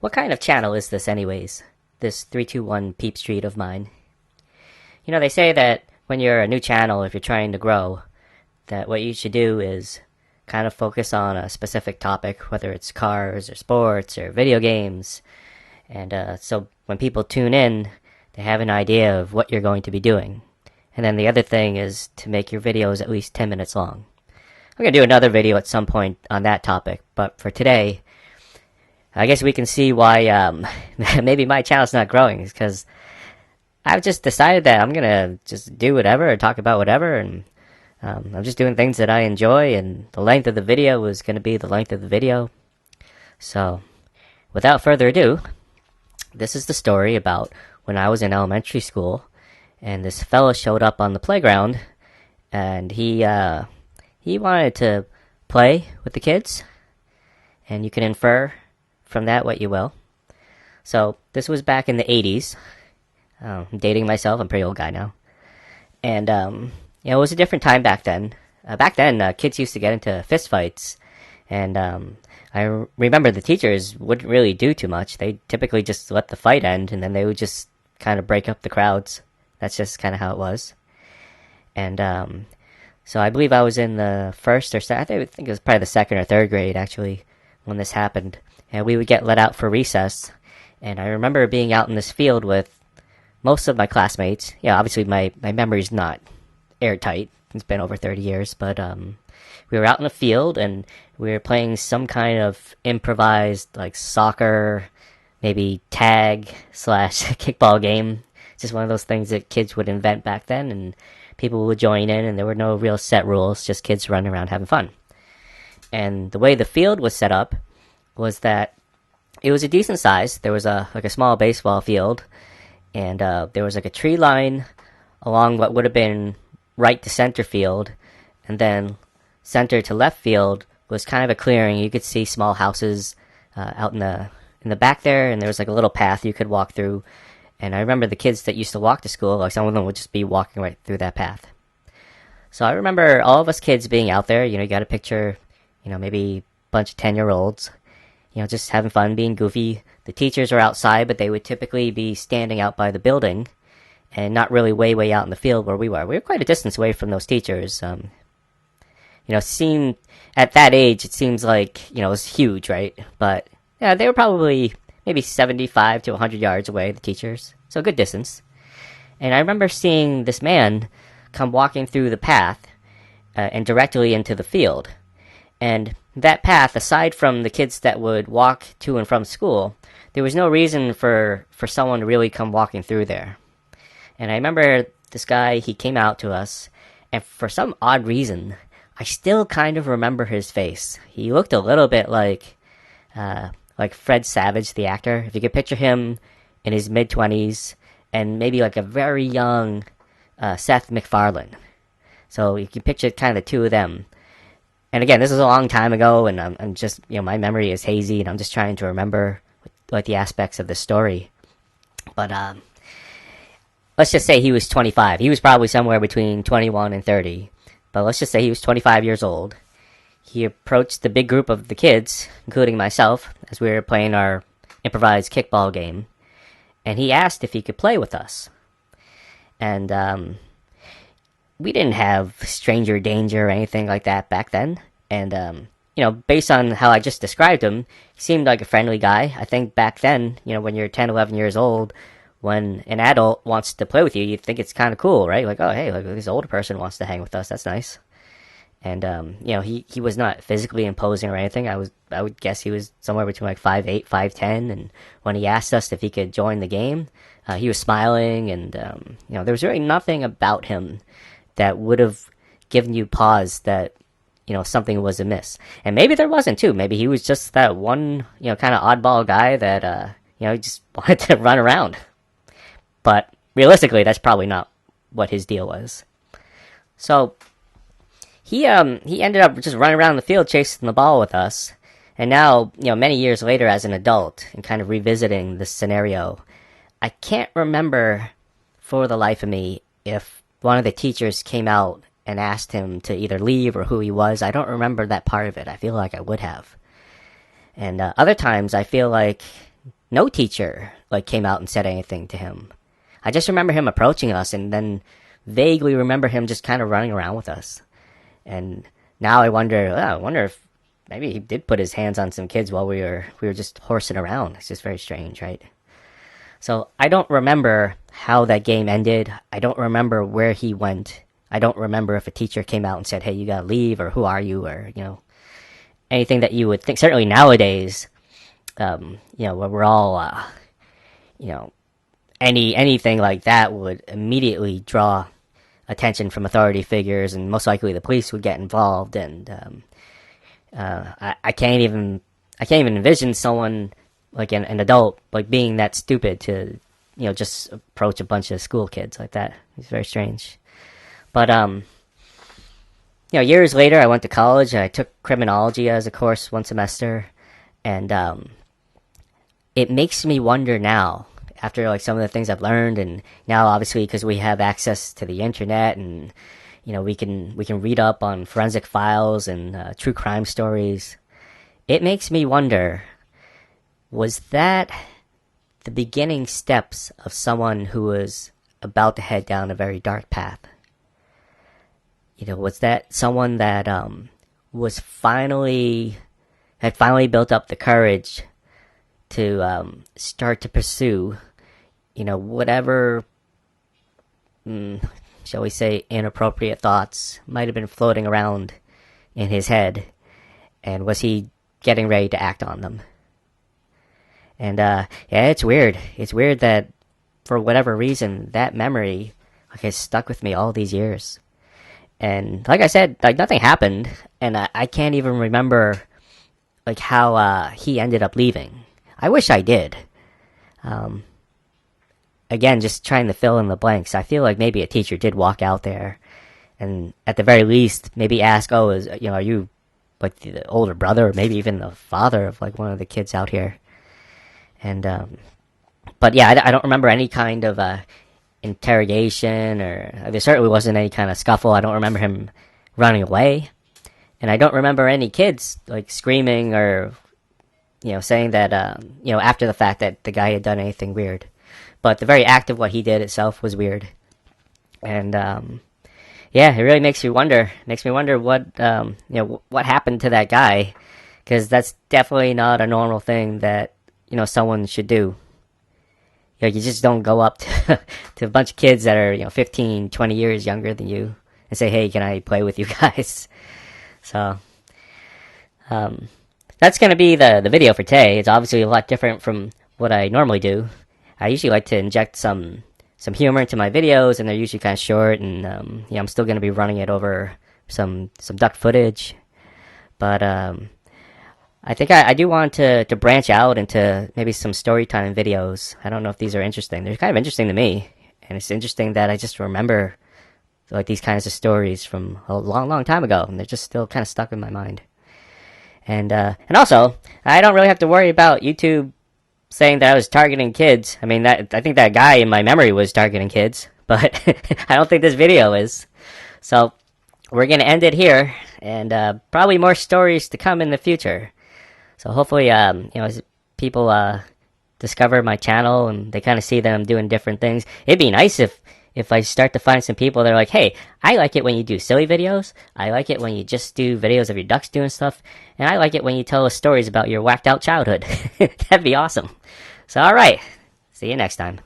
What kind of channel is this anyways? This 321 Peep Street of mine. They say that when you're a new channel, if you're trying to grow, that what you should do is kind of focus on a specific topic, whether it's cars or sports or video games. And so when people tune in, they have an idea of what you're going to be doing. And then the other thing is to make your videos at least 10 minutes long. I'm going to do another video at some point on that topic, but for today, I guess we can see why maybe my channel's not growing, is because I've just decided that I'm going to just do whatever or talk about whatever, and I'm just doing things that I enjoy, and the length of the video is going to be the length of the video. So, without further ado, this is the story about when I was in elementary school, and this fella showed up on the playground, and he wanted to play with the kids, and you can infer from that what you will. So this was back in the 80s. I'm dating myself. I'm a pretty old guy now. And, it was a different time back then. Kids used to get into fist fights. And I remember the teachers wouldn't really do too much. They typically just let the fight end, and then they would just kind of break up the crowds. That's just kind of how it was. And so I believe I was in the first or second, I think it was probably the second or third grade, actually, when this happened. And we would get let out for recess. And I remember being out in this field with most of my classmates. Yeah, obviously my memory's not airtight. It's been over 30 years. But we were out in the field, and we were playing some kind of improvised, like, soccer, maybe tag / kickball game. Just one of those things that kids would invent back then, and people would join in, and there were no real set rules, just kids running around having fun. And the way the field was set up was that it was a decent size. There was a small baseball field, and there was like a tree line along what would have been right to center field, and then center to left field was kind of a clearing. You could see small houses out in the back there, and there was like a little path you could walk through. And I remember the kids that used to walk to school, like some of them would just be walking right through that path. So I remember all of us kids being out there. You got a picture, maybe a bunch of 10-year-olds, just having fun, being goofy. The teachers are outside, but they would typically be standing out by the building and not really way out in the field where we were. We were quite a distance away from those teachers. Seeing at that age, it seems like, it was huge, right? But yeah, they were probably maybe 75 to 100 yards away, the teachers. So a good distance. And I remember seeing this man come walking through the path and directly into the field. And that path, aside from the kids that would walk to and from school, there was no reason for someone to really come walking through there. And I remember this guy, he came out to us, and for some odd reason, I still kind of remember his face. He looked a little bit like Fred Savage, the actor. If you could picture him in his mid-20s, and maybe like a very young Seth MacFarlane. So you can picture kind of the two of them. And again, this is a long time ago, and I'm just, my memory is hazy, and I'm just trying to remember what the aspects of the story. But let's just say he was 25. He was probably somewhere between 21 and 30. But let's just say he was 25 years old. He approached the big group of the kids, including myself, as we were playing our improvised kickball game, and he asked if he could play with us. And we didn't have stranger danger or anything like that back then. And, based on how I just described him, he seemed like a friendly guy. I think back then, when you're 10, 11 years old, when an adult wants to play with you, you think it's kind of cool, right? Like, oh, hey, like this older person wants to hang with us. That's nice. And, he was not physically imposing or anything. I would guess he was somewhere between like 5'8", 5'10". And when he asked us if he could join the game, he was smiling, and, there was really nothing about him that would have given you pause that, something was amiss. And maybe there wasn't too. Maybe he was just that one, kind of oddball guy that, he just wanted to run around. But realistically, that's probably not what his deal was. So he ended up just running around the field chasing the ball with us. And now, many years later as an adult and kind of revisiting this scenario, I can't remember for the life of me if one of the teachers came out and asked him to either leave or who he was. I don't remember that part of it. I feel like I would have. And other times I feel like no teacher like came out and said anything to him. I just remember him approaching us, and then vaguely remember him just kind of running around with us. And now I wonder if maybe he did put his hands on some kids while we were just horsing around. It's just very strange, right? So I don't remember how that game ended. I don't remember where he went. I don't remember if a teacher came out and said, "Hey, you gotta leave," or "Who are you?" or anything that you would think. Certainly nowadays, where we're all, anything like that would immediately draw attention from authority figures, and most likely the police would get involved. And I can't even envision someone like an adult like being that stupid to just approach a bunch of school kids like that. It's very strange. But years later, I went to college. I took criminology as a course one semester, and it makes me wonder now, after like some of the things I've learned, and now obviously because we have access to the internet, and we can read up on forensic files and true crime stories. It makes me wonder, was that the beginning steps of someone who was about to head down a very dark path? Was that someone that had finally built up the courage to start to pursue, whatever, shall we say, inappropriate thoughts might have been floating around in his head, and was he getting ready to act on them? And it's weird. It's weird that for whatever reason that memory has stuck with me all these years. And like I said, like nothing happened, and I can't even remember like how he ended up leaving. I wish I did. Again, just trying to fill in the blanks. I feel like maybe a teacher did walk out there, and at the very least, maybe ask, "Oh, are you like the older brother, or maybe even the father of like one of the kids out here?" And but yeah, I don't remember any kind of interrogation, or there certainly wasn't any kind of scuffle. I don't remember him running away, and I don't remember any kids like screaming or saying that after the fact that the guy had done anything weird. But the very act of what he did itself was weird. And it really makes me wonder what what happened to that guy, because that's definitely not a normal thing that someone should do. You just don't go up to a bunch of kids that are 15, 20 years younger than you and say, "Hey, can I play with you guys?" So that's going to be the video for today. It's obviously a lot different from what I normally do. I usually like to inject some humor into my videos, and they're usually kind of short, and I'm still going to be running it over some duck footage. But I think I do want to branch out into maybe some Storytime videos. I don't know if these are interesting. They're kind of interesting to me, and it's interesting that I just remember like these kinds of stories from a long, long time ago, and they're just still kind of stuck in my mind. And also, I don't really have to worry about YouTube saying that I was targeting kids. I mean, I think that guy in my memory was targeting kids, but I don't think this video is. So we're gonna end it here, and probably more stories to come in the future. So hopefully, as people discover my channel and they kind of see that I'm doing different things, it'd be nice if I start to find some people that are like, "Hey, I like it when you do silly videos. I like it when you just do videos of your ducks doing stuff. And I like it when you tell us stories about your whacked out childhood." That'd be awesome. So, alright. See you next time.